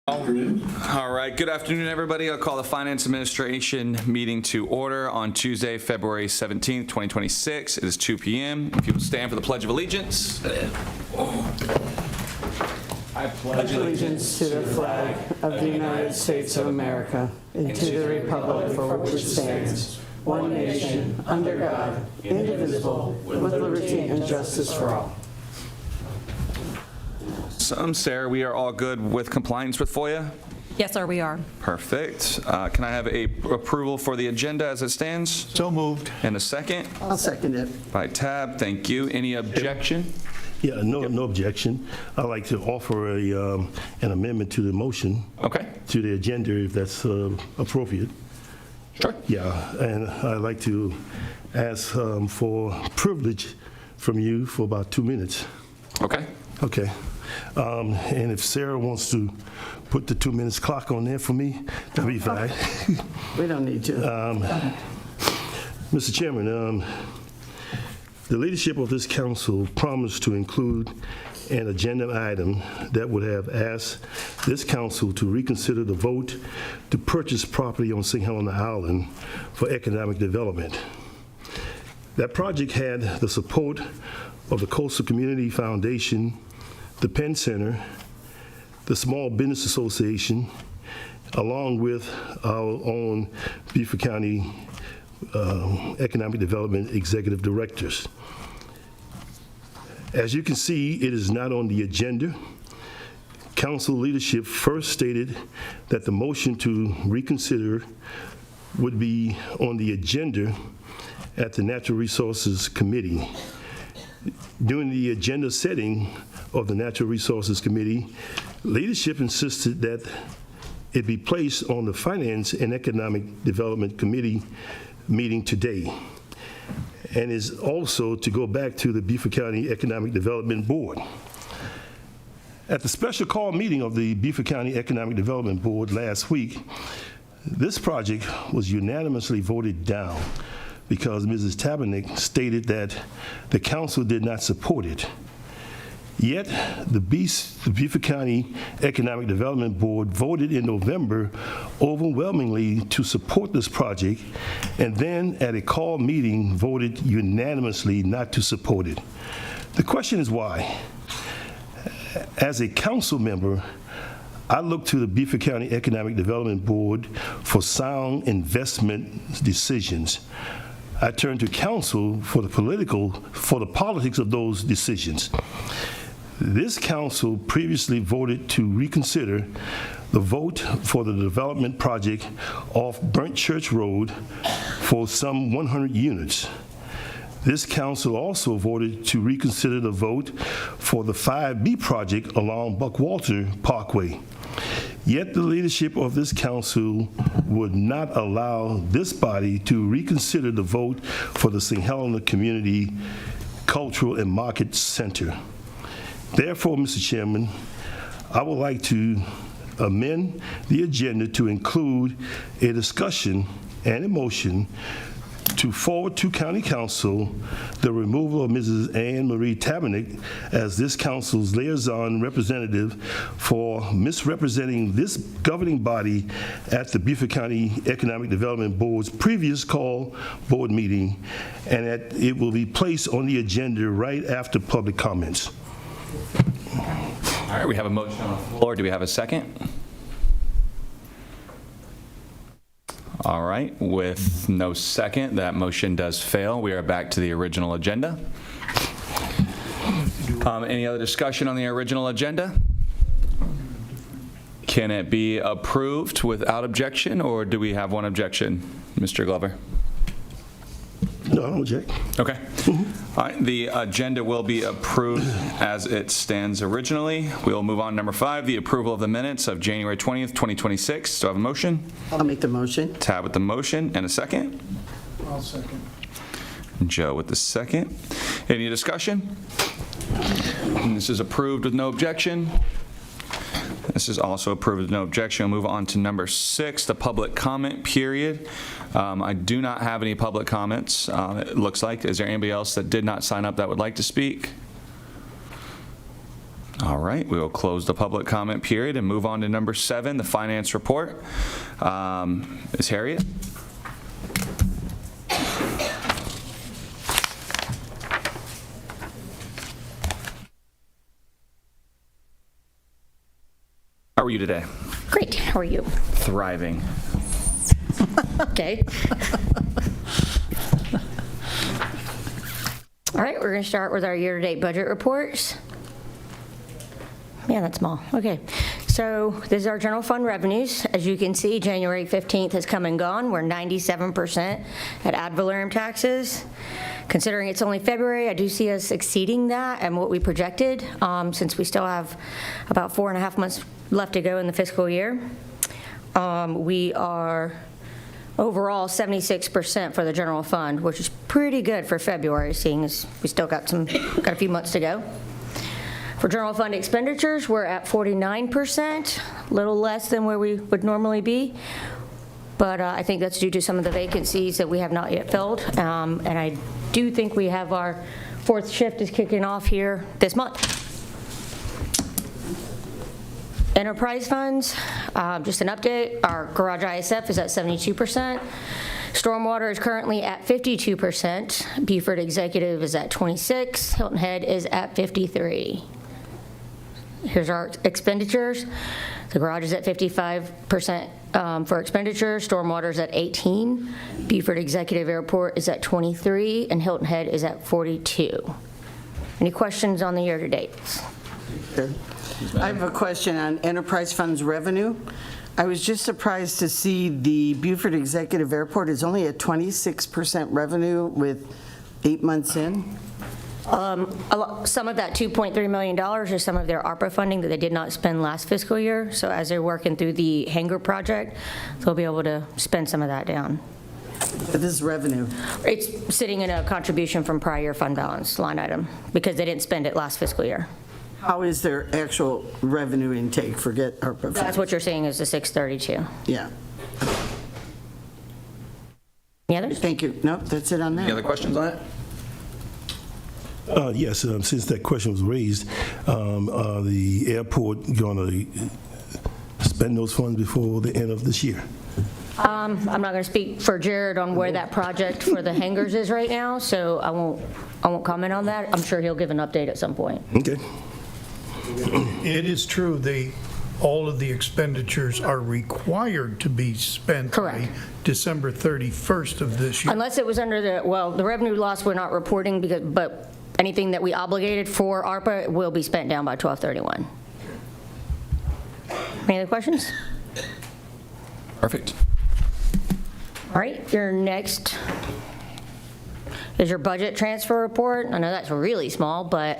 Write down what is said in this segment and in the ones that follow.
All right, good afternoon, everybody. I'll call the Finance Administration meeting to order on Tuesday, February 17th, 2026. It is 2 p.m. If you will stand for the Pledge of Allegiance. I pledge allegiance to the flag of the United States of America and to the republic for which it stands, one nation, under God, indivisible, with liberty and justice for all. Sarah, we are all good with compliance with FOIA? Yes, sir, we are. Perfect. Can I have a approval for the agenda as it stands? So moved. And a second? I'll second it. By Tab, thank you. Any objection? Yeah, no objection. I'd like to offer an amendment to the motion. Okay. To the agenda, if that's appropriate. Sure. Yeah, and I'd like to ask for privilege from you for about 2 minutes. Okay. Okay. And if Sarah wants to put the 2 minutes clock on there for me, that'd be fine. We don't need to. Mr. Chairman, the leadership of this council promised to include an agenda item that would have asked this council to reconsider the vote to purchase property on St. Helena Island for economic development. That project had the support of the Coastal Community Foundation, the Penn Center, the Small Business Association, along with our own Beaufort County Economic Development Executive Directors. As you can see, it is not on the agenda. Council leadership first stated that the motion to reconsider would be on the agenda at the Natural Resources Committee. During the agenda setting of the Natural Resources Committee, leadership insisted that it be placed on the Finance and Economic Development Committee meeting today, and is also to go back to the Beaufort County Economic Development Board. At the special call meeting of the Beaufort County Economic Development Board last week, this project was unanimously voted down because Mrs. Tabernick stated that the council did not support it. Yet, the Beaufort County Economic Development Board voted in November overwhelmingly to support this project, and then at a call meeting voted unanimously not to support it. The question is why? As a council member, I look to the Beaufort County Economic Development Board for sound investment decisions. I turn to council for the politics of those decisions. This council previously voted to reconsider the vote for the development project off Burnt Church Road for some 100 units. This council also voted to reconsider the vote for the 5B project along Buckwalter Parkway. Yet the leadership of this council would not allow this body to reconsider the vote for the St. Helena Community Cultural and Market Center. Therefore, Mr. Chairman, I would like to amend the agenda to include a discussion and a motion to forward to County Council the removal of Mrs. Anne Marie Tabernick as this council's liaison representative for misrepresenting this governing body at the Beaufort County Economic Development Board's previous call board meeting, and that it will be placed on the agenda right after public comments. All right, we have a motion on the floor. Do we have a second? All right, with no second, that motion does fail. We are back to the original agenda. Any other discussion on the original agenda? Can it be approved without objection, or do we have one objection, Mr. Glover? No, I don't object. Okay. All right, the agenda will be approved as it stands originally. We will move on to number 5, the approval of the minutes of January 20th, 2026. Do I have a motion? I'll make the motion. Tab with the motion, and a second? I'll second. Joe with the second. Any discussion? And this is approved with no objection. This is also approved with no objection. We'll move on to number 6, the public comment period. I do not have any public comments, it looks like. Is there anybody else that did not sign up that would like to speak? All right, we will close the public comment period and move on to number 7, the finance report. Ms. Harriet? How are you today? Great, how are you? Thriving. Okay. All right, we're going to start with our year-to-date budget reports. Yeah, that's small. Okay. So this is our general fund revenues. As you can see, January 15th has come and gone. We're 97% at ad valorem taxes. Considering it's only February, I do see us exceeding that and what we projected, since we still have about 4.5 months left to go in the fiscal year. We are overall 76% for the general fund, which is pretty good for February, seeing as we still got a few months to go. For general fund expenditures, we're at 49%, a little less than where we would normally be, but I think that's due to some of the vacancies that we have not yet filled, and I do think we have our 4th shift is kicking off here this month. Enterprise funds, just an update, our garage ISF is at 72%. Stormwater is currently at 52%. Beaufort Executive is at 26%. Hilton Head is at 53%. Here's our expenditures. The garage is at 55% for expenditures. Stormwater is at 18%. Beaufort Executive Airport is at 23%, and Hilton Head is at 42%. Any questions on the year-to-dates? I have a question on enterprise funds revenue. I was just surprised to see the Beaufort Executive Airport is only at 26% revenue with 8 months in. Some of that $2.3 million is some of their ARPA funding that they did not spend last fiscal year. So as they're working through the hangar project, they'll be able to spend some of that down. This is revenue. It's sitting in a contribution from prior year fund balance line item because they didn't spend it last fiscal year. How is their actual revenue intake? Forget ARPA. That's what you're seeing is the 632. Yeah. Any others? Thank you. Nope, that's it on that. Any other questions on it? Yes, since that question was raised, the airport going to spend those funds before the end of this year? I'm not going to speak for Jared on where that project for the hangars is right now, so I won't comment on that. I'm sure he'll give an update at some point. Okay. It is true, all of the expenditures are required to be spent by Correct. December 31st of this year. Unless it was under the revenue loss we're not reporting, but anything that we obligated for ARPA will be spent down by 12/31. Any other questions? Perfect. All right, your next is your budget transfer report. I know that's really small, but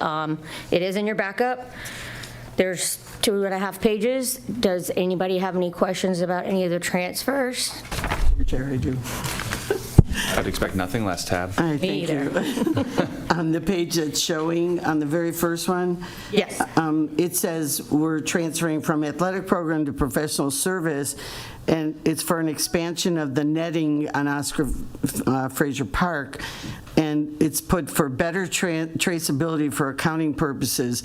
it is in your backup. There's 2.5 pages. Does anybody have any questions about any of the transfers? Jerry, I do. I'd expect nothing less, Tab. All right, thank you. On the page that's showing, on the very first one, Yes. it says we're transferring from athletic program to professional service, and it's for an expansion of the netting on Oscar Fraser Park, and it's put for better traceability for accounting purposes.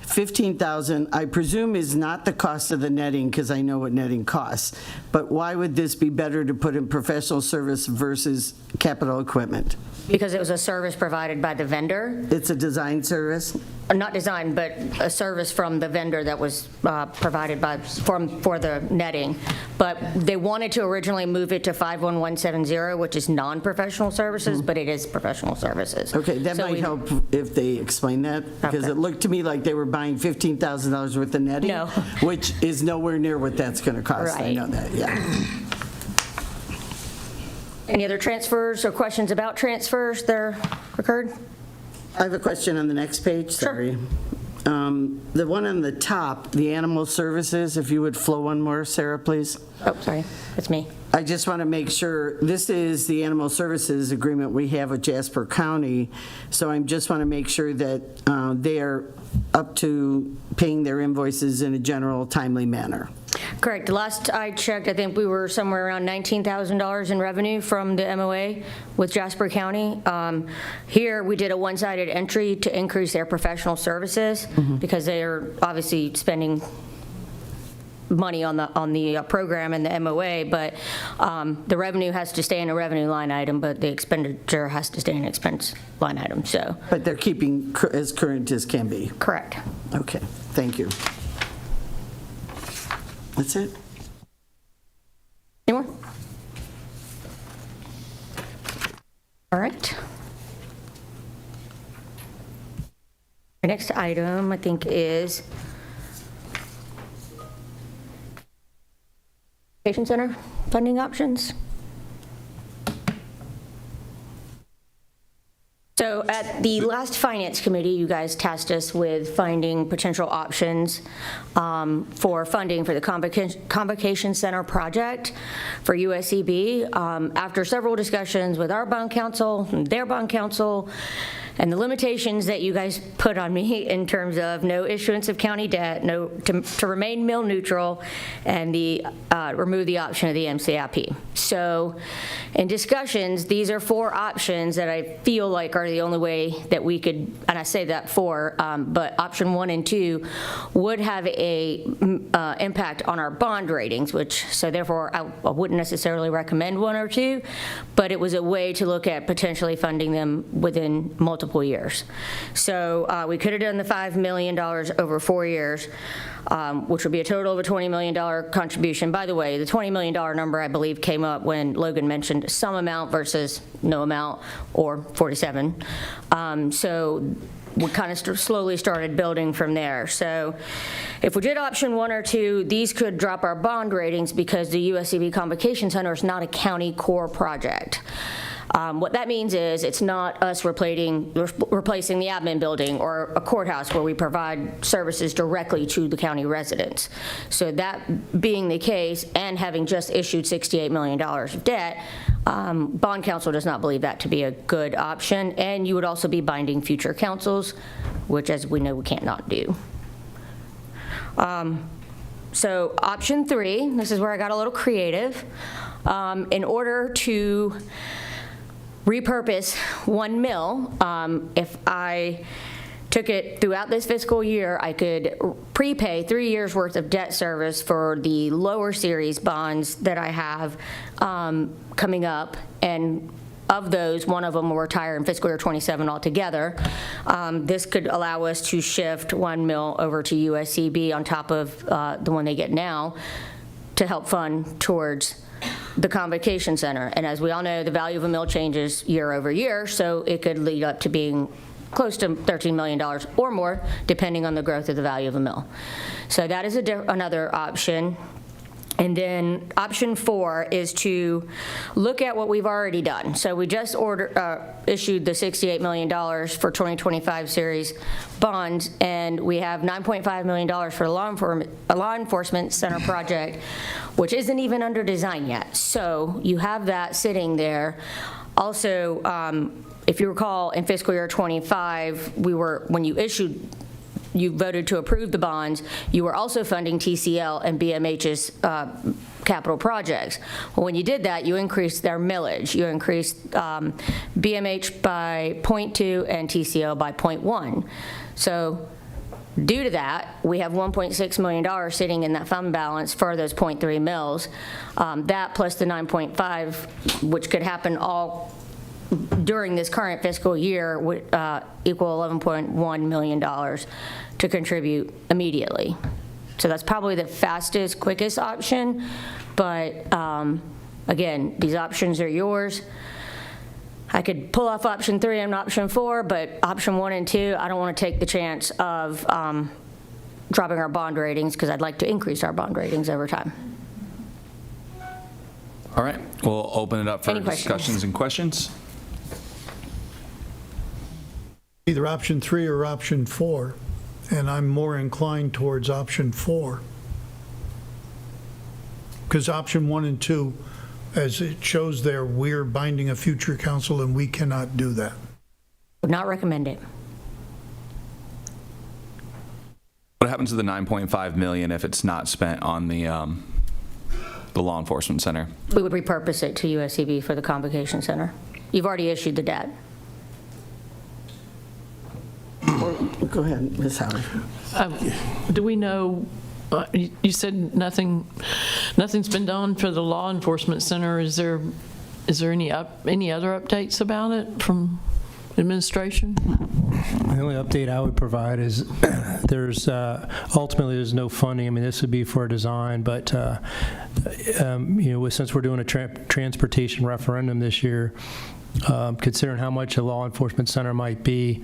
$15,000, I presume, is not the cost of the netting, because I know what netting costs. But why would this be better to put in professional service versus capital equipment? Because it was a service provided by the vendor. It's a design service? Not design, but a service from the vendor that was provided for the netting. But they wanted to originally move it to 51170, which is non-professional services, but it is professional services. Okay, that So might we- help if they explain that, because Okay. it looked to me like they were buying $15,000 worth of netting. No. Which is nowhere near what that's going to cost. I Right. know that, yeah. Any other transfers or questions about transfers that occurred? I have a question on the next page, sorry. The one on the top, the animal services, if you would flow one more, Sarah, please. Oh, sorry, that's me. I just want to make sure, this is the animal services agreement we have with Jasper County, so I just want to make sure that they are up to paying their invoices in a general timely manner. Correct. The last I checked, I think we were somewhere around $19,000 in revenue from the MOA with Jasper County. Here, we did a one-sided entry to increase their professional services because they are obviously spending money on the program and the MOA, but the revenue has to stay in a revenue line item, but the expenditure has to stay in an expense line item, so. But they're keeping as current as can be. Correct. Okay, thank you. That's it? Any more? All right. Our next item, I think, is Education Center funding options. So at the last Finance Committee, you guys tasked us with finding potential options for funding for the Convocation Center project for USCB. After several discussions with our bond counsel, their bond counsel, and the limitations that you guys put on me in terms of no issuance of county debt, to remain mill neutral, and remove the option of the MCIP. So in discussions, these are 4 options that I feel like are the only way that we could, and I say that 4, but option 1 and 2 would have a impact on our bond ratings, so therefore I wouldn't necessarily recommend 1 or 2, but it was a way to look at potentially funding them within multiple years. So we could have done the $5 million over 4 years, which would be a total of a $20 million contribution. By the way, the $20 million number, I believe, came up when Logan mentioned some amount versus no amount, or 47. So we kind of slowly started building from there. So if we did option 1 or 2, these could drop our bond ratings because the USCB Convocation Center is not a county core project. What that means is it's not us replacing the admin building or a courthouse where we provide services directly to the county residents. So that being the case, and having just issued $68 million of debt, bond counsel does not believe that to be a good option, and you would also be binding future councils, which, as we know, we can't not do. So option 3, this is where I got a little creative. In order to repurpose 1 mill, if I took it throughout this fiscal year, I could prepay 3 years worth of debt service for the lower series bonds that I have coming up, and of those, 1 of them will retire in fiscal year 27 altogether. This could allow us to shift 1 mill over to USCB on top of the one they get now to help fund towards the Convocation Center. And as we all know, the value of a mill changes year over year, so it could lead up to being close to $13 million or more, depending on the growth of the value of a mill. So that is another option. And then option 4 is to look at what we've already done. So we just issued the $68 million for 2025 series bonds, and we have $9.5 million for a law enforcement center project, which isn't even under design yet. So you have that sitting there. Also, if you recall, in fiscal year 25, when you voted to approve the bonds, you were also funding TCL and BMH's capital projects. Well, when you did that, you increased their millage. You increased BMH by 0.2 and TCL by 0.1. So due to that, we have $1.6 million sitting in that fund balance for those 0.3 mills. That plus the 9.5, which could happen all during this current fiscal year, would equal $11.1 million to contribute immediately. So that's probably the fastest, quickest option, but again, these options are yours. I could pull off option 3 and option 4, but option 1 and 2, I don't want to take the chance of dropping our bond ratings, because I'd like to increase our bond ratings over time. All right, we'll open it up for Any questions? discussions and questions. Either option 3 or option 4, and I'm more inclined towards option 4. Because option 1 and 2, as it shows there, we're binding a future council, and we cannot do that. Would not recommend it. What happens to the $9.5 million if it's not spent on the the law enforcement center? We would repurpose it to USCB for the Convocation Center. You've already issued the debt. Go ahead, Ms. Howard. Do we know, you said nothing's been done for the law enforcement center. Is there any other updates about it from administration? The only update I would provide is there's ultimately there's no funding. I mean, this would be for a design, but since we're doing a transportation referendum this year, considering how much a law enforcement center might be,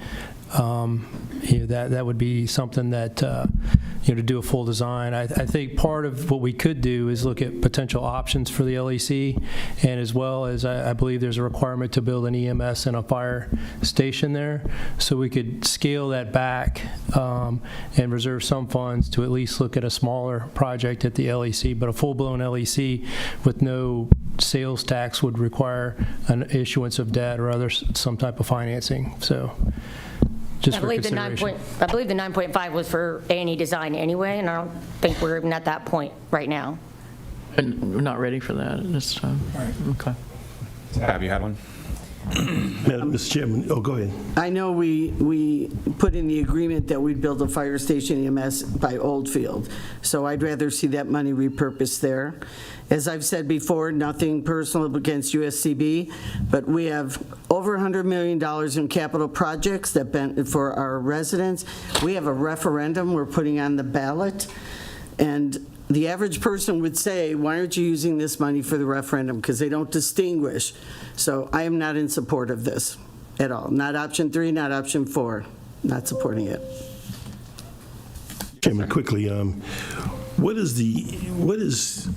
that would be something that to do a full design. I think part of what we could do is look at potential options for the LEC, and as well as I believe there's a requirement to build an EMS and a fire station there, so we could scale that back and reserve some funds to at least look at a smaller project at the LEC. But a full-blown LEC with no sales tax would require an issuance of debt or some type of financing. So just I for believe the consideration. I believe the 9.5 was for A&E design anyway, and I don't think we're even at that point right now. And we're not ready for that at this time. Okay. Have you had one? Madam, Mr. Chairman, go ahead. I know we put in the agreement that we'd build a fire station EMS by Oldfield, so I'd rather see that money repurposed there. As I've said before, nothing personal against USCB, but we have over $100 million in capital projects for our residents. We have a referendum we're putting on the ballot, and the average person would say, why aren't you using this money for the referendum? Because they don't distinguish. So I am not in support of this at all. Not option 3, not option 4. Not supporting it. Chairman, quickly, what is the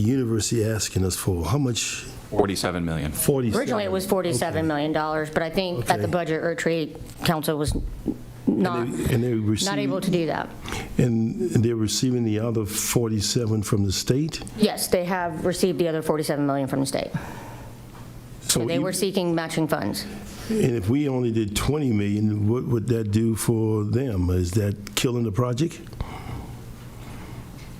university asking us for? How much? $47 million. 47. Originally, it was $47 million, but I think at the Okay. budget retreat, council was not able to do that. And they're receiving the other 47 from the state? Yes, they have received the other $47 million from the state. So They were seeking matching funds. And if we only did 20 million, what would that do for them? Is that killing the project?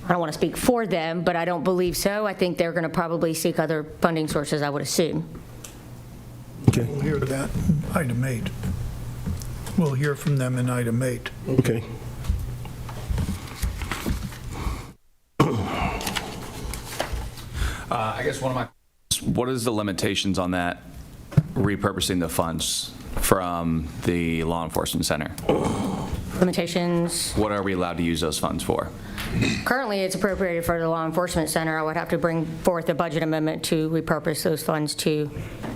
I don't want to speak for them, but I don't believe so. I think they're going to probably seek other funding sources, I would assume. Okay. We'll hear that in item 8. We'll hear from them in item 8. Okay. I guess what is the limitations on that repurposing the funds from the law enforcement center? Limitations, What are we allowed to use those funds for? currently it's appropriated for the law enforcement center. I would have to bring forth a budget amendment to repurpose those funds to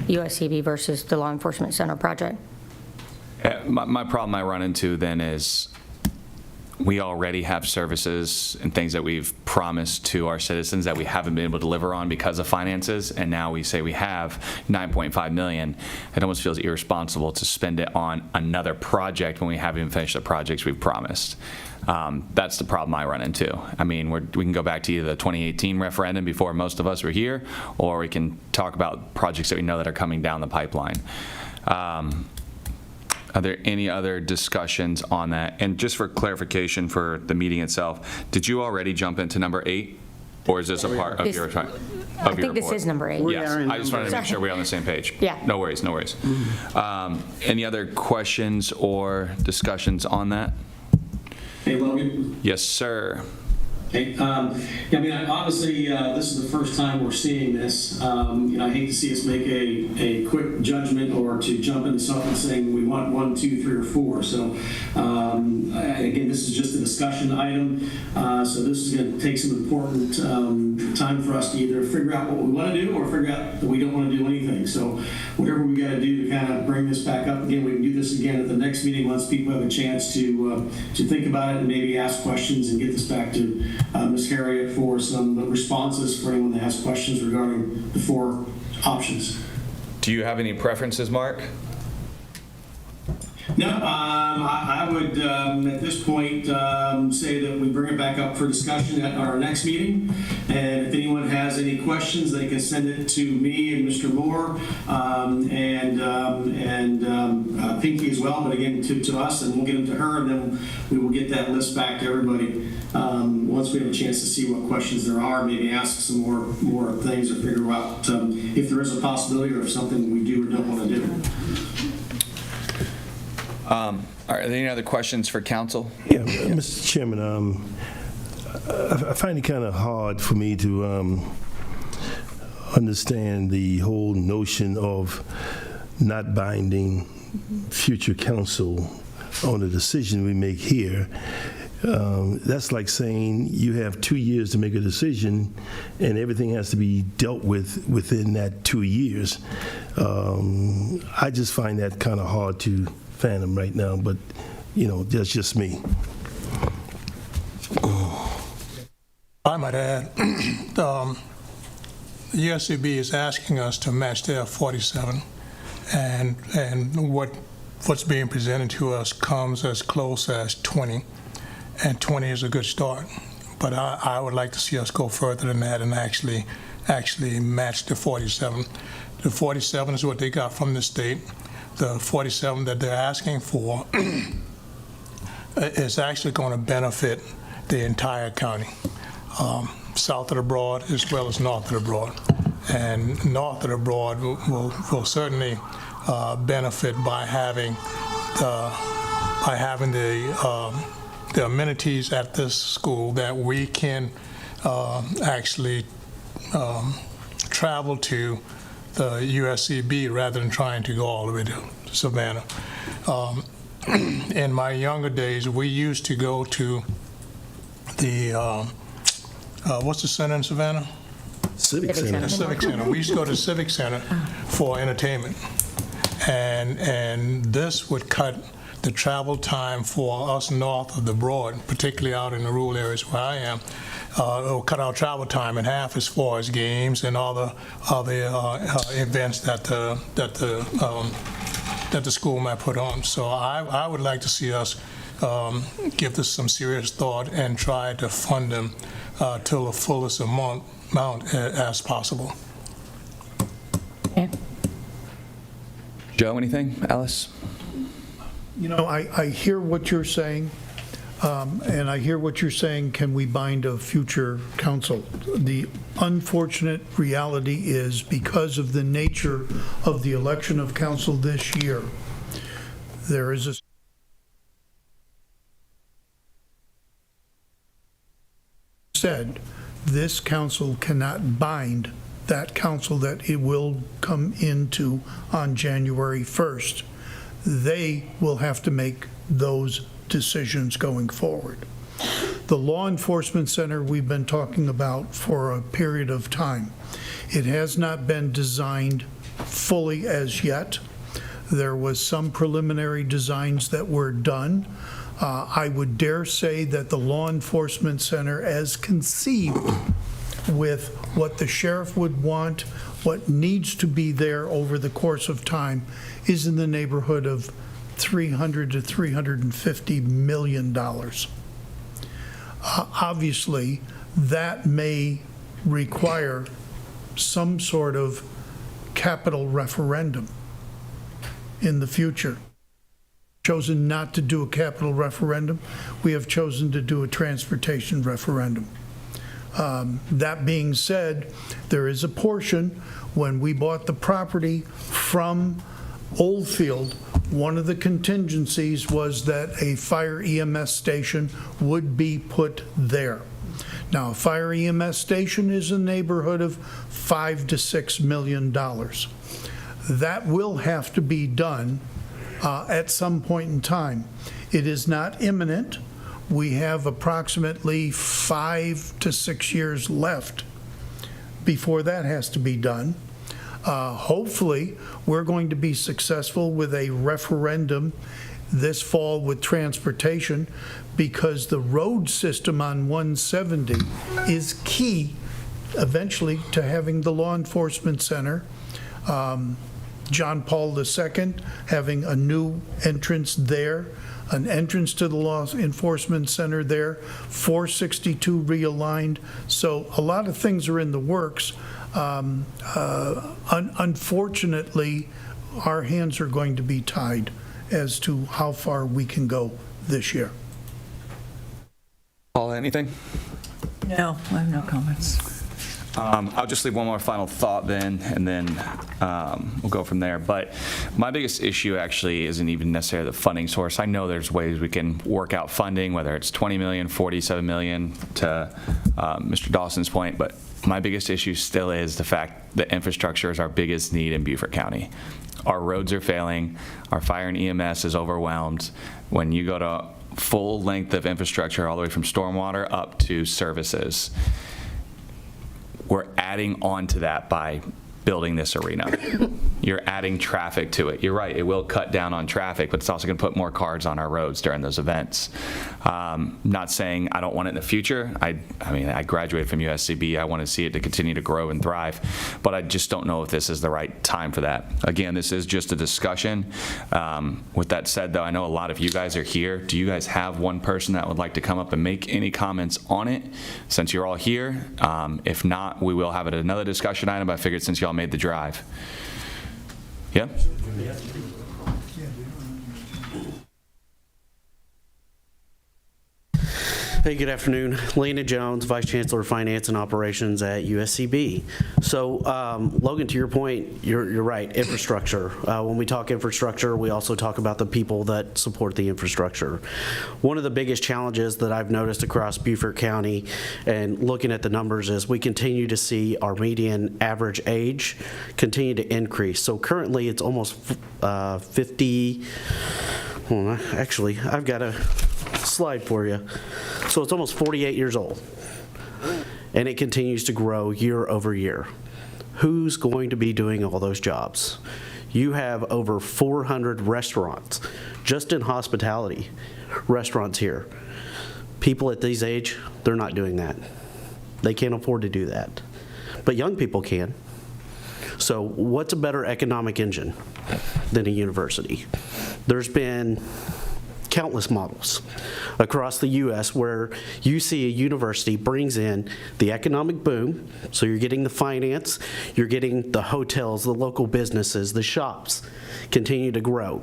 USCB versus the law enforcement center project. My problem I run into then is we already have services and things that we've promised to our citizens that we haven't been able to deliver on because of finances, and now we say we have $9.5 million. It almost feels irresponsible to spend it on another project when we haven't even finished the projects we've promised. That's the problem I run into. I mean, we can go back to either the 2018 referendum before most of us were here, or we can talk about projects that we know that are coming down the pipeline. Are there any other discussions on that? And just for clarification for the meeting itself, did you already jump into number 8? Or is this a part of your report? I think this is number 8. Yes, I just wanted to make sure we're on the same page. Yeah. No worries, no worries. Any other questions or discussions on that? Hey, Logan. Yes, sir. Hey, obviously, this is the first time we're seeing this. I hate to see us make a quick judgment or to jump into something saying we want 1, 2, 3, or 4. So, again, this is just a discussion item. So this is going to take some important time for us to either figure out what we want to do or figure out that we don't want to do anything. So whatever we got to do to kind of bring this back up again, we can do this again at the next meeting once people have a chance to think about it and maybe ask questions and get this back to Ms. Harriet for some responses for anyone that has questions regarding the 4 options. Do you have any preferences, Mark? No, I would, at this point, say that we bring it back up for discussion at our next meeting. And if anyone has any questions, they can send it to me and Mr. Moore, and Pinky as well, but again, to us, and we'll get them to her, and then we will get that list back to everybody. Once we have a chance to see what questions there are, maybe ask some more things or figure out if there is a possibility or if something we do or don't want to do. Are there any other questions for council? Yeah, Mr. Chairman, I find it kind of hard for me to understand the whole notion of not binding future council on a decision we make here. That's like saying you have 2 years to make a decision and everything has to be dealt with within that 2 years. I just find that kind of hard to fathom right now, but, that's just me. I might add, the USCB is asking us to match their 47, and what's being presented to us comes as close as 20, and 20 is a good start. But I would like to see us go further than that and actually match the 47. The 47 is what they got from the state. The 47 that they're asking for is actually going to benefit the entire county, south of the Broad as well as north of the Broad. And north of the Broad will certainly benefit by having the amenities at this school that we can actually travel to the USCB rather than trying to go all the way to Savannah. In my younger days, we used to go to the, what's the center in Savannah? Civic Civic Center. Center. The Civic Center. We used to go to the Civic Center for entertainment. And this would cut the travel time for us north of the Broad, particularly out in the rural areas where I am. It will cut our travel time in half as far as games and all the events that the school might put on. So I would like to see us give this some serious thought and try to fund them to the fullest amount as possible. Okay. Joe, anything? Alice? I hear what you're saying, and I hear what you're saying, can we bind a future council? The unfortunate reality is because of the nature of the election of council this year, there is a said this council cannot bind that council that it will come into on January 1st. They will have to make those decisions going forward. The Law Enforcement Center we've been talking about for a period of time. It has not been designed fully as yet. There was some preliminary designs that were done. I would dare say that the Law Enforcement Center, as conceived with what the sheriff would want, what needs to be there over the course of time, is in the neighborhood of $300 to $350 million. Obviously, that may require some sort of capital referendum in the future. Chosen not to do a capital referendum. We have chosen to do a transportation referendum. That being said, there is a portion, when we bought the property from Oldfield, one of the contingencies was that a fire EMS station would be put there. Now, a fire EMS station is in the neighborhood of $5 to $6 million. That will have to be done at some point in time. It is not imminent. We have approximately 5 to 6 years left before that has to be done. Hopefully, we're going to be successful with a referendum this fall with transportation, because the road system on 170 is key eventually to having the law enforcement center John Paul II, having a new entrance there, an entrance to the Law Enforcement Center there, 462 realigned. So a lot of things are in the works. Unfortunately, our hands are going to be tied as to how far we can go this year. Paula, anything? No, I have no comments. I'll just leave one more final thought then, and then we'll go from there. But my biggest issue actually isn't even necessarily the funding source. I know there's ways we can work out funding, whether it's 20 million, 47 million, to Mr. Dawson's point, but my biggest issue still is the fact that infrastructure is our biggest need in Beaufort County. Our roads are failing, our fire and EMS is overwhelmed. When you go to full length of infrastructure all the way from stormwater up to services, we're adding on to that by building this arena. You're adding traffic to it. You're right, it will cut down on traffic, but it's also going to put more cars on our roads during those events. Not saying I don't want it in the future. I mean, I graduated from USCB. I want to see it to continue to grow and thrive, but I just don't know if this is the right time for that. Again, this is just a discussion. With that said, though, I know a lot of you guys are here. Do you guys have one person that would like to come up and make any comments on it since you're all here? If not, we will have it another discussion item. I figured since y'all made the drive. Yeah? Hey, good afternoon. Lena Jones, Vice Chancellor of Finance and Operations at USCB. So, Logan, to your point, you're right, infrastructure. When we talk infrastructure, we also talk about the people that support the infrastructure. One of the biggest challenges that I've noticed across Beaufort County and looking at the numbers is we continue to see our median average age continue to increase. So currently it's almost 50, well, actually, I've got a slide for you. So it's almost 48 years old, and it continues to grow year over year. Who's going to be doing all those jobs? You have over 400 restaurants, just in hospitality, restaurants here. People at this age, they're not doing that. They can't afford to do that. But young people can. So what's a better economic engine than a university? There's been countless models across the U.S. where you see a university brings in the economic boom, so you're getting the finance, you're getting the hotels, the local businesses, the shops continue to grow.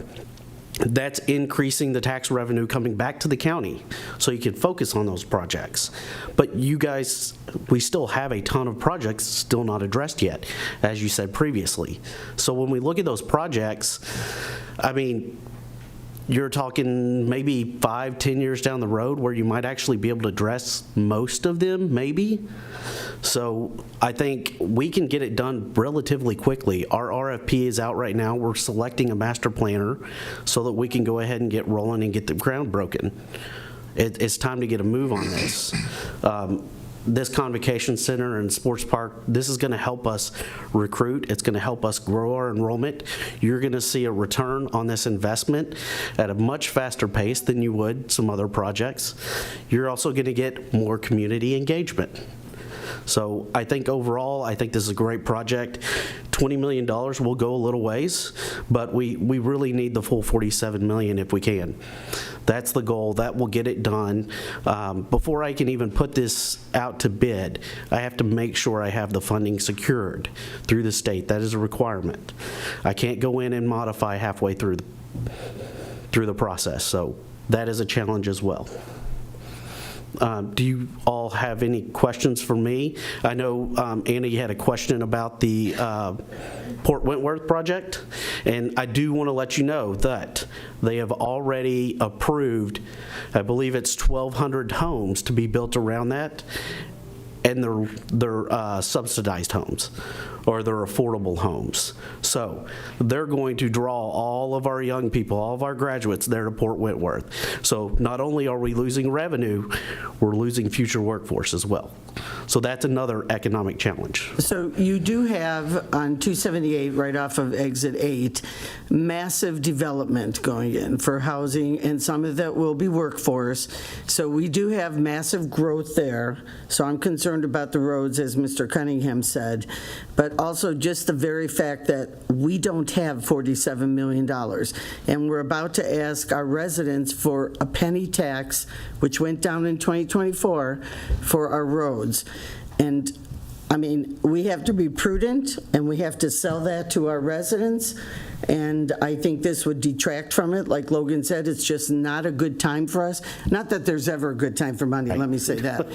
That's increasing the tax revenue coming back to the county, so you can focus on those projects. But you guys, we still have a ton of projects still not addressed yet, as you said previously. So when we look at those projects, I mean, you're talking maybe 5-10 years down the road where you might actually be able to address most of them, maybe. So I think we can get it done relatively quickly. Our RFP is out right now. We're selecting a master planner so that we can go ahead and get rolling and get the ground broken. It's time to get a move on this. This convocation center and sports park, this is going to help us recruit. It's going to help us grow our enrollment. You're going to see a return on this investment at a much faster pace than you would some other projects. You're also going to get more community engagement. So I think overall, I think this is a great project. $20 million will go a little ways, but we really need the full $47 million if we can. That's the goal. That will get it done. Before I can even put this out to bid, I have to make sure I have the funding secured through the state. That is a requirement. I can't go in and modify halfway through the process, so that is a challenge as well. Do you all have any questions for me? I know, Anna, you had a question about the Port Wentworth project, and I do want to let you know that they have already approved, I believe it's 1,200 homes to be built around that, and they're subsidized homes, or they're affordable homes. So they're going to draw all of our young people, all of our graduates there to Port Wentworth. So not only are we losing revenue, we're losing future workforce as well. So that's another economic challenge. So you do have on 278, right off of exit 8, massive development going in for housing, and some of that will be workforce. So we do have massive growth there. So I'm concerned about the roads, as Mr. Cunningham said, but also just the very fact that we don't have $47 million. And we're about to ask our residents for a penny tax, which went down in 2024, for our roads. And, I mean, we have to be prudent, and we have to sell that to our residents, and I think this would detract from it. Like Logan said, it's just not a good time for us. Not that there's ever a good time for money, let me say that.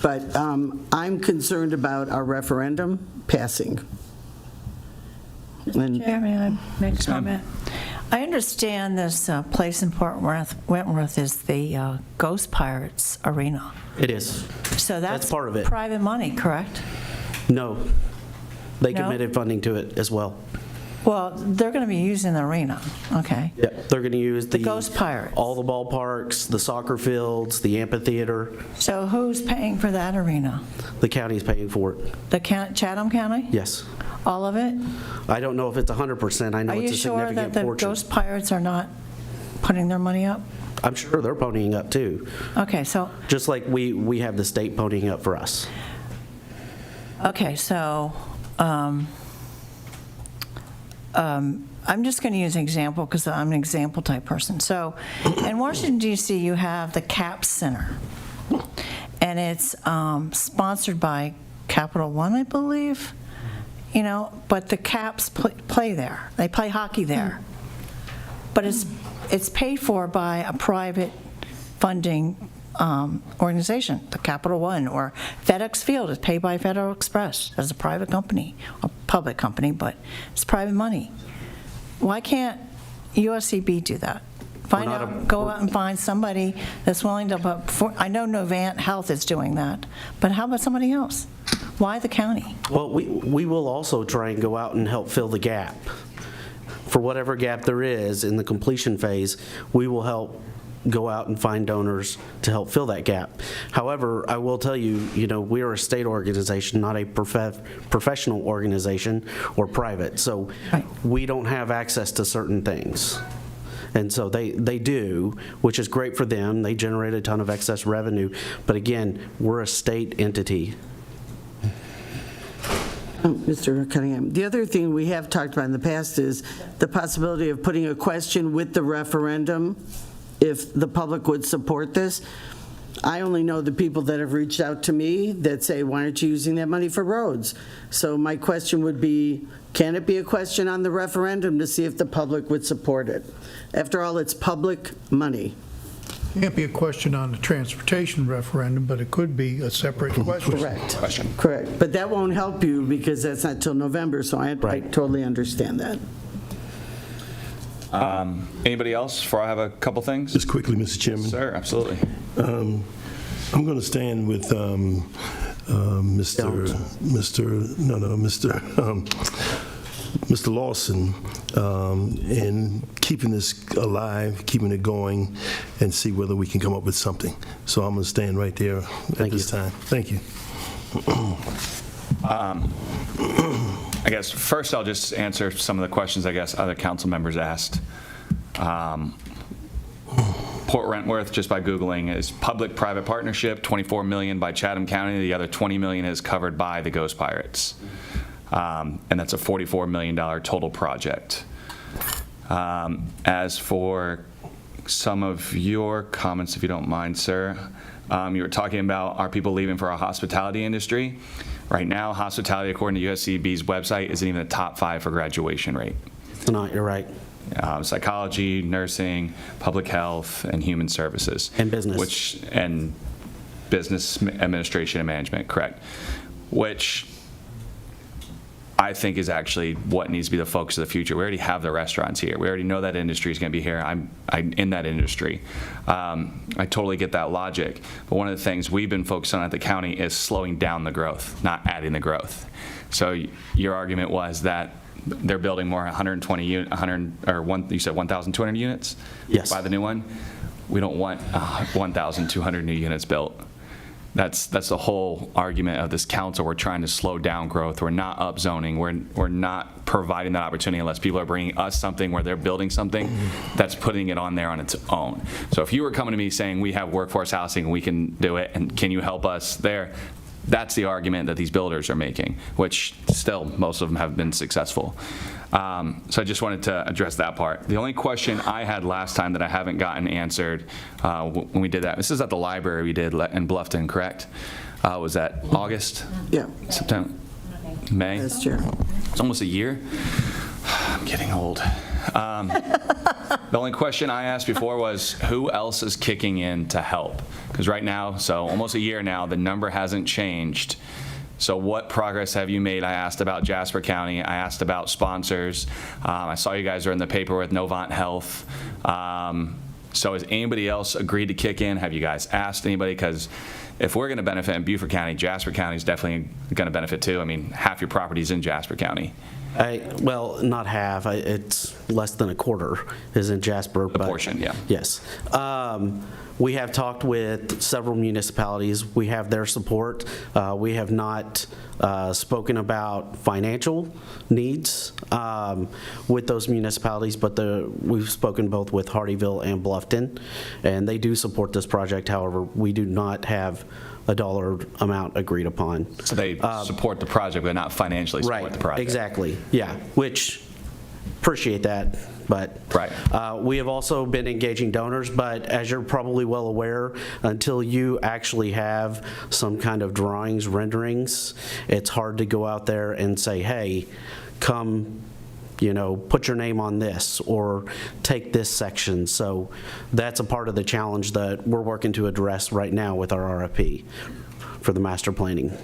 But I'm concerned about our referendum passing. And Chair, may I make a comment? I understand this place in Port Wentworth is the Ghost Pirates Arena. It is. So that's part of it. Private money, correct? No. They No? committed funding to it as well. Well, they're going to be using the arena, okay? Yeah, they're going to use The Ghost Pirates. all the ballparks, the soccer fields, the amphitheater. So who's paying for that arena? The county's paying for it. The Chatham County? Yes. All of it? I don't know if it's 100%. I know Are it's you a sure that significant the portion. Ghost Pirates are not putting their money up? I'm sure they're ponying up too, Okay, so, just like we have the state ponying up for us. okay, so, I'm just going to use an example because I'm an example type person. So in Washington DC, you have the CAPS Center, and it's sponsored by Capital One, I believe, you know, but the Caps play there. They play hockey there. But it's paid for by a private funding organization, the Capital One, or FedEx Field is paid by Federal Express as a private company, a public company, but it's private money. Why can't USCB do that? Go out and find somebody that's willing to put, I know Novant Health is doing that, but how about somebody else? Why the county? Well, we will also try and go out and help fill the gap. For whatever gap there is in the completion phase, we will help go out and find donors to help fill that gap. However, I will tell you, we are a state organization, not a professional organization or private, so Right. we don't have access to certain things. And so they do, which is great for them. They generate a ton of excess revenue. But again, we're a state entity. Mr. Cunningham, the other thing we have talked about in the past is the possibility of putting a question with the referendum if the public would support this. I only know the people that have reached out to me that say, why aren't you using that money for roads? So my question would be, can it be a question on the referendum to see if the public would support it? After all, it's public money. It can't be a question on the transportation referendum, but it could be a separate question. Correct. Correct. But that won't help you because that's not till November, so I totally understand that. Anybody else before I have a couple things? Just quickly, Mr. Chairman. Sir, absolutely. I'm going to stand with Mr. Lawson in keeping this alive, keeping it going, and see whether we can come up with something. So I'm going to stand right there at this time. Thank you. I guess first I'll just answer some of the questions I guess other council members asked. Port Wentworth, just by Googling, is public-private partnership, $24 million by Chatham County. The other $20 million is covered by the Ghost Pirates. And that's a $44 million total project. As for some of your comments, if you don't mind, sir, you were talking about are people leaving for our hospitality industry. Right now, hospitality, according to USCB's website, isn't even the top 5 for graduation rate. It's not, you're right. Psychology, nursing, public health, and human services. And business. And business administration and management, correct. Which I think is actually what needs to be the focus of the future. We already have the restaurants here. We already know that industry is going to be here. I'm in that industry. I totally get that logic. But one of the things we've been focused on at the county is slowing down the growth, not adding the growth. So your argument was that they're building more 120 units, you said 1,200 units? Yes. By the new one? We don't want 1,200 new units built. That's the whole argument of this council. We're trying to slow down growth. We're not upzoning. We're not providing that opportunity unless people are bringing us something where they're building something that's putting it on there on its own. So if you were coming to me saying we have workforce housing and we can do it, and can you help us there? That's the argument that these builders are making, which still most of them have been successful. So I just wanted to address that part. The only question I had last time that I haven't gotten answered when we did that, this is at the library we did in Bluffton, correct? Was that August? Yeah, September? May? last year. It's almost a year. I'm getting old. The only question I asked before was who else is kicking in to help? Because right now, so almost a year now, the number hasn't changed. So what progress have you made? I asked about Jasper County. I asked about sponsors. I saw you guys are in the paper with Novant Health. So has anybody else agreed to kick in? Have you guys asked anybody? Because if we're going to benefit in Beaufort County, Jasper County is definitely going to benefit too. I mean, half your property's in Jasper County. Well, not half. It's less than a quarter is in Jasper. A portion, yeah. Yes. We have talked with several municipalities. We have their support. We have not spoken about financial needs with those municipalities, but we've spoken both with Hardyville and Bluffton, and they do support this project. However, we do not have a dollar amount agreed upon. So they support the project, but not financially support the project. Exactly, yeah, which, appreciate that, but we have also been engaging donors, but as you're probably well aware, until you actually have some kind of drawings, renderings, it's hard to go out there and say, hey, come, put your name on this or take this section. So that's a part of the challenge that we're working to address right now with our RFP for the master planning.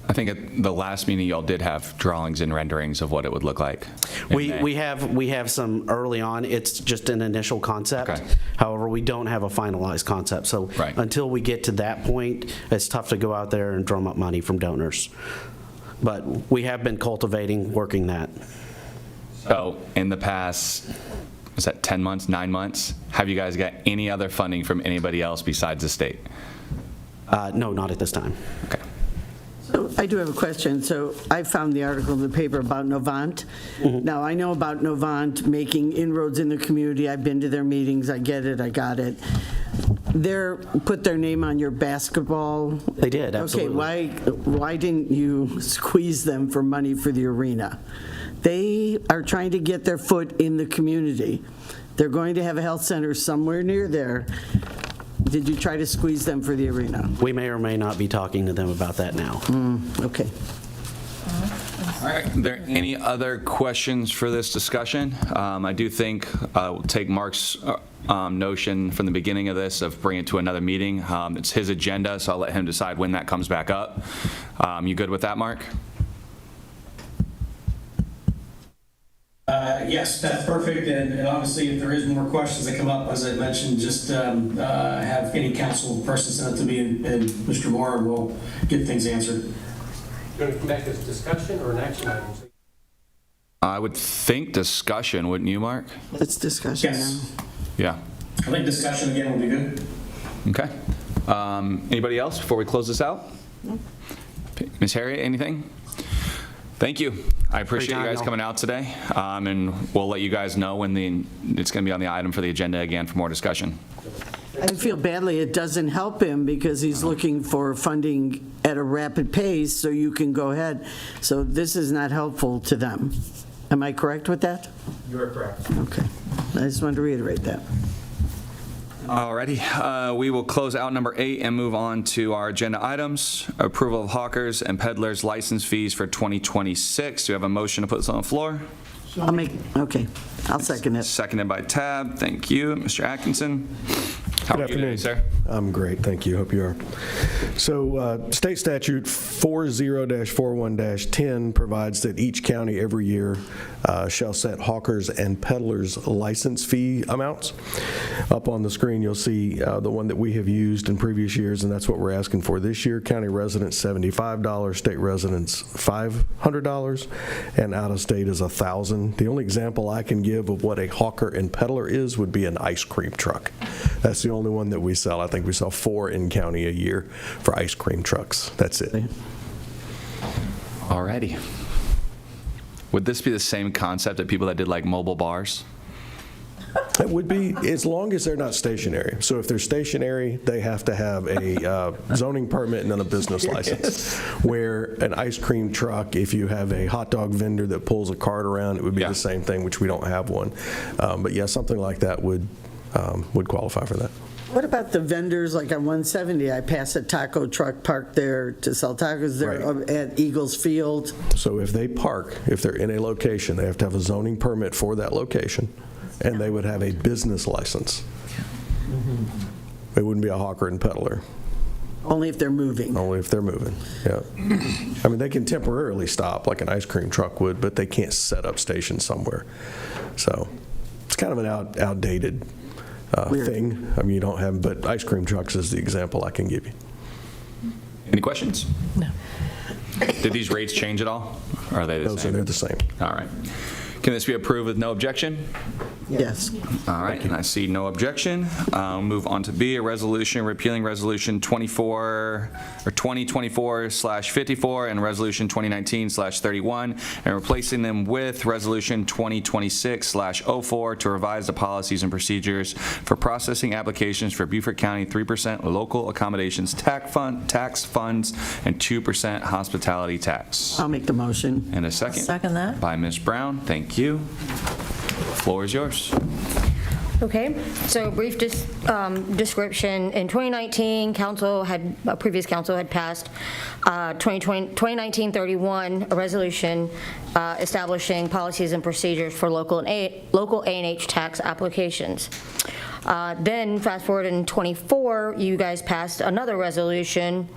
I think at the last meeting y'all did have drawings and renderings of what it would look like. We have some early on. It's just an initial concept. Okay. However, we don't have a finalized concept. So until we get to that point, it's tough to go out there and drum up money from donors. But we have been cultivating, working that. So in the past, was that 10 months, 9 months, have you guys got any other funding from anybody else besides the state? No, not at this time. Okay. So I do have a question. So I found the article in the paper about Novant. Now, I know about Novant making inroads in the community. I've been to their meetings. I get it. I got it. Put their name on your basketball. They did, absolutely. Okay, why didn't you squeeze them for money for the arena? They are trying to get their foot in the community. They're going to have a health center somewhere near there. Did you try to squeeze them for the arena? We may or may not be talking to them about that now. Okay. All right. Are there any other questions for this discussion? I do think we'll take Mark's notion from the beginning of this of bringing it to another meeting. It's his agenda, so I'll let him decide when that comes back up. You good with that, Mark? Yes, that's perfect, and obviously if there is more questions that come up, as I mentioned, just have any council person send it to me and Mr. Moore, and we'll get things answered. Going to come back as discussion or an action item? I would think discussion, wouldn't you, Mark? It's discussion now. Yeah. I think discussion again will be good. Okay. Anybody else before we close this out? No. Ms. Harriet, anything? Thank you. I appreciate you guys coming out today, and we'll let you guys know when it's going to be on the item for the agenda again for more discussion. I feel badly it doesn't help him because he's looking for funding at a rapid pace so you can go ahead. So this is not helpful to them. Am I correct with that? You are correct. Okay. I just wanted to reiterate that. Alrighty, we will close out number 8 and move on to our agenda items. Approval of hawkers and peddlers license fees for 2026. Do you have a motion to put this on the floor? I'll second it. Seconded by Tab. Thank you. Mr. Atkinson. How are you today, sir? I'm great, thank you. Hope you are. So state statute 40-41-10 provides that each county every year shall set hawkers and peddlers license fee amounts. Up on the screen, you'll see the one that we have used in previous years, and that's what we're asking for this year. County residents $75, state residents $500, and out of state is $1,000. The only example I can give of what a hawker and peddler is would be an ice cream truck. That's the only one that we sell. I think we sell 4 in county a year for ice cream trucks. That's it. Alrighty. Would this be the same concept that people that did like mobile bars? It would be, as long as they're not stationary. So if they're stationary, they have to have a zoning permit and then a business license. Where an ice cream truck, if you have a hot dog vendor that pulls a cart around, it would be the same thing, which we don't have one. But yeah, something like that would qualify for that. What about the vendors, like on 170, I pass a taco truck parked there to sell tacos there at Eagles Field. So if they park, if they're in a location, they have to have a zoning permit for that location, and they would have a business license. It wouldn't be a hawker and peddler. Only if they're moving. Only if they're moving, yeah. I mean, they can temporarily stop like an ice cream truck would, but they can't set up stations somewhere. So it's kind of an outdated thing. I mean, you don't have, but ice cream trucks is the example I can give you. Any questions? No. Did these rates change at all? Or are they the same? They're the same. All right. Can this be approved with no objection? Yes. All right, and I see no objection. Move on to B, a resolution repealing Resolution 2024/54 and Resolution 2019/31, and replacing them with Resolution 2026/04 to revise the policies and procedures for processing applications for Beaufort County 3% local accommodations tax funds and 2% hospitality tax. I'll make the motion. And a second? Second that. By Ms. Brown. Thank you. Floor is yours. Okay, so brief description. In 2019, previous council had passed 2019-31, a resolution establishing policies and procedures for local A&H tax applications. Then fast forward in 24, you guys passed another resolution,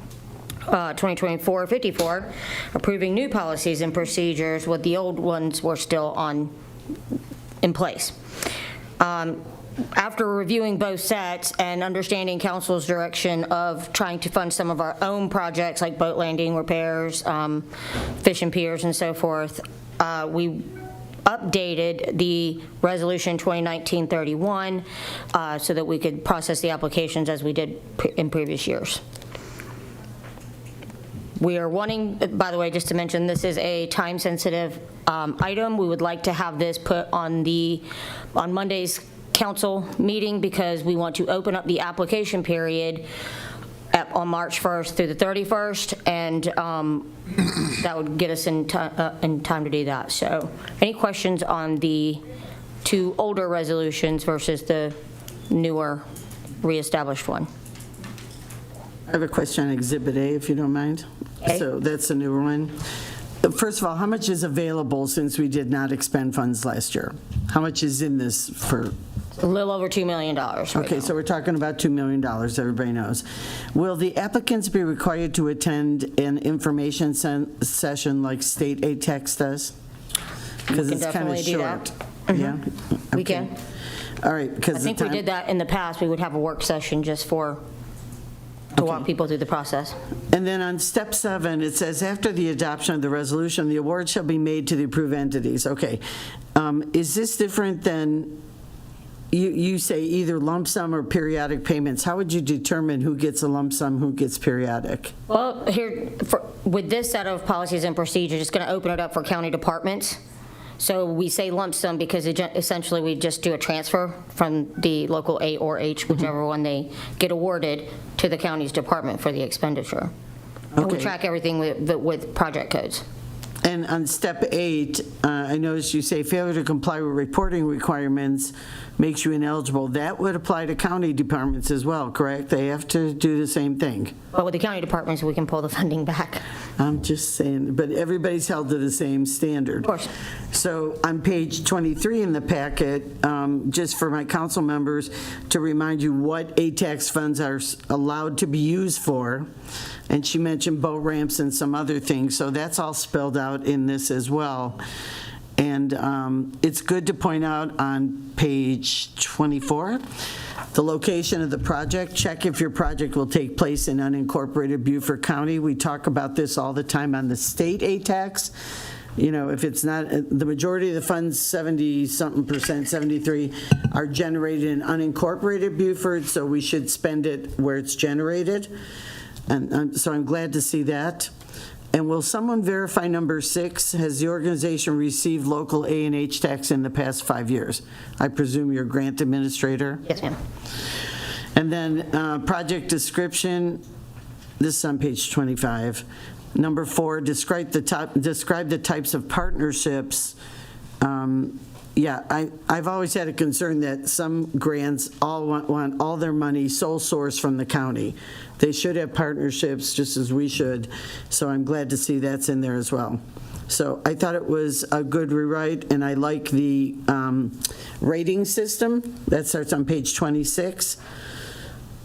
2024-54, approving new policies and procedures, what the old ones were still in place. After reviewing both sets and understanding council's direction of trying to fund some of our own projects like boat landing repairs, fishing piers and so forth, we updated the resolution 2019-31 so that we could process the applications as we did in previous years. We are wanting, by the way, just to mention, this is a time-sensitive item. We would like to have this put on Monday's council meeting because we want to open up the application period on March 1st through the 31st, and that would get us in time to do that. So any questions on the 2 older resolutions versus the newer reestablished one? I have a question on Exhibit A, if you don't mind. Okay. So that's a newer one. First of all, how much is available since we did not expend funds last year? How much is in this for? A little over $2 million right Okay, now. so we're talking about $2 million, everybody knows. Will the applicants be required to attend an information session like state aid tax does? Because it's kind of definitely do that. short. Yeah? We Okay. can. All right, because I think we did that in the past. We would have a work session just to walk people through the process. And then on step 7, it says, after the adoption of the resolution, the award shall be made to the approved entities. Okay. Is this different than, you say either lump sum or periodic payments? How would you determine who gets a lump sum, who gets periodic? Well, here, with this set of policies and procedures, it's going to open it up for county departments. So we say lump sum because essentially we just do a transfer from the local A or H, whichever one they get awarded, to the county's department for the expenditure. And we Okay. track everything with project codes. And on step 8, I noticed you say failure to comply with reporting requirements makes you ineligible. That would apply to county departments as well, correct? They have to do the same thing. But with the county departments, we can pull the funding back. I'm just saying, but everybody's held to the same standard. Of course. So on page 23 in the packet, just for my council members, to remind you what ATAX funds are allowed to be used for, and she mentioned boat ramps and some other things, so that's all spelled out in this as well. And it's good to point out on page 24, the location of the project. Check if your project will take place in unincorporated Beaufort County. We talk about this all the time on the state ATAX. if it's not, the majority of the funds, 70-something percent, 73, are generated in unincorporated Beaufort, so we should spend it where it's generated. And so I'm glad to see that. And will someone verify number 6? Has the organization received local A&H tax in the past 5 years? I presume you're grant administrator? Yes, ma'am. And then project description, this is on page 25. Number 4, describe the types of partnerships. I've always had a concern that some grants all want all their money sole source from the county. They should have partnerships just as we should, so I'm glad to see that's in there as well. So I thought it was a good rewrite, and I like the rating system. That starts on page 26.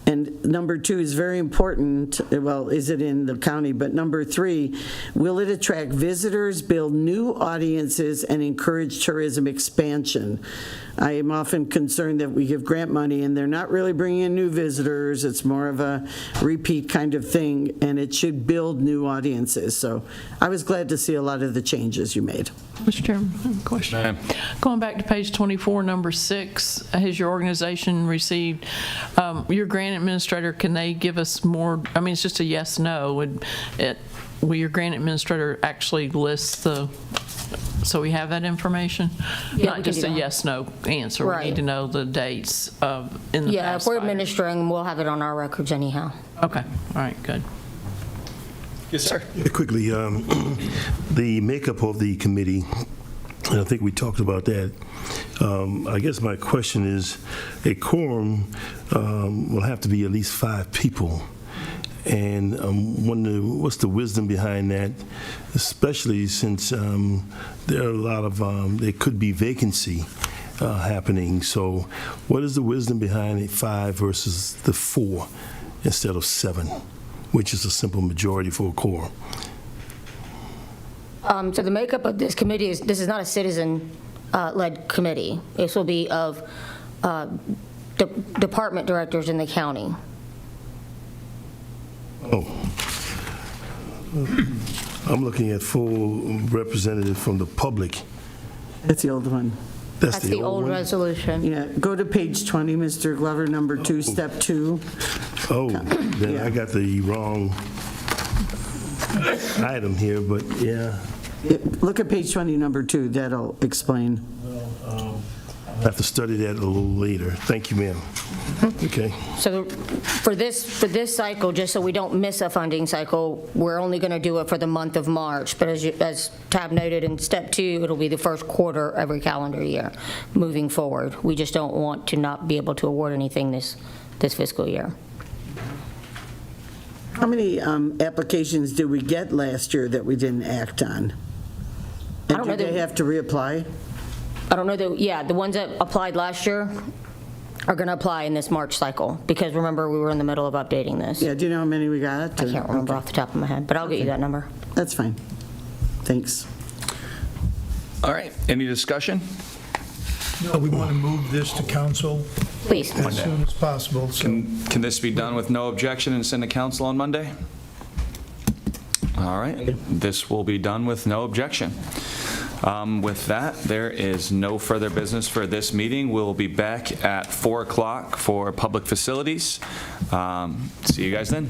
And number 2 is very important. Well, is it in the county? But number 3, will it attract visitors, build new audiences, and encourage tourism expansion? I am often concerned that we give grant money and they're not really bringing in new visitors. It's more of a repeat kind of thing, and it should build new audiences. So I was glad to see a lot of the changes you made. Mr. Chairman, I have a question. Ma'am. Going back to page 24, number 6, has your organization received, your grant administrator, can they give us more, I mean, it's just a yes, no. Will your grant administrator actually list so we have that information? Yeah, Not we can just do a that. yes, no answer. We Right. need to know the dates in the Yeah, past if we're 5 years. administering, we'll have it on our records anyhow. Okay, all right, good. Yes, sir. Quickly, the makeup of the committee, and I think we talked about that. I guess my question is, a quorum will have to be at least 5 people. And I'm wondering, what's the wisdom behind that, especially since there are a lot of, there could be vacancy happening. So what is the wisdom behind a 5 versus the 4 instead of 7, which is a simple majority for a quorum? So the makeup of this committee this is not a citizen-led committee. This will be of department directors in the county. Oh. I'm looking at full representative from the public. That's the old one. That's the old one? resolution. Yeah, go to page 20, Mr. Glover, number 2, step 2. Oh, then I got the wrong item here, but yeah. Look at page 20, number 2. That'll explain. I'll have to study that a little later. Thank you, ma'am. Okay. So for this cycle, just so we don't miss a funding cycle, we're only going to do it for the month of March. But as Tab noted in step 2, it'll be the first quarter every calendar year moving forward. We just don't want to not be able to award anything this fiscal year. How many applications did we get last year that we didn't act on? I don't know And do they have to reapply? I don't know the ones that applied last year are going to apply in this March cycle, because remember, we were in the middle of updating this. Yeah, do you know how many we got? I can't remember off the top of my head, but I'll get you that number. That's fine. Thanks. All right, any discussion? No, we want to move this to council Please. as soon as possible, so. Can this be done with no objection and sent to council on Monday? All right, this will be done with no objection. With that, there is no further business for this meeting. We'll be back at 4 o'clock for public facilities. See you guys then.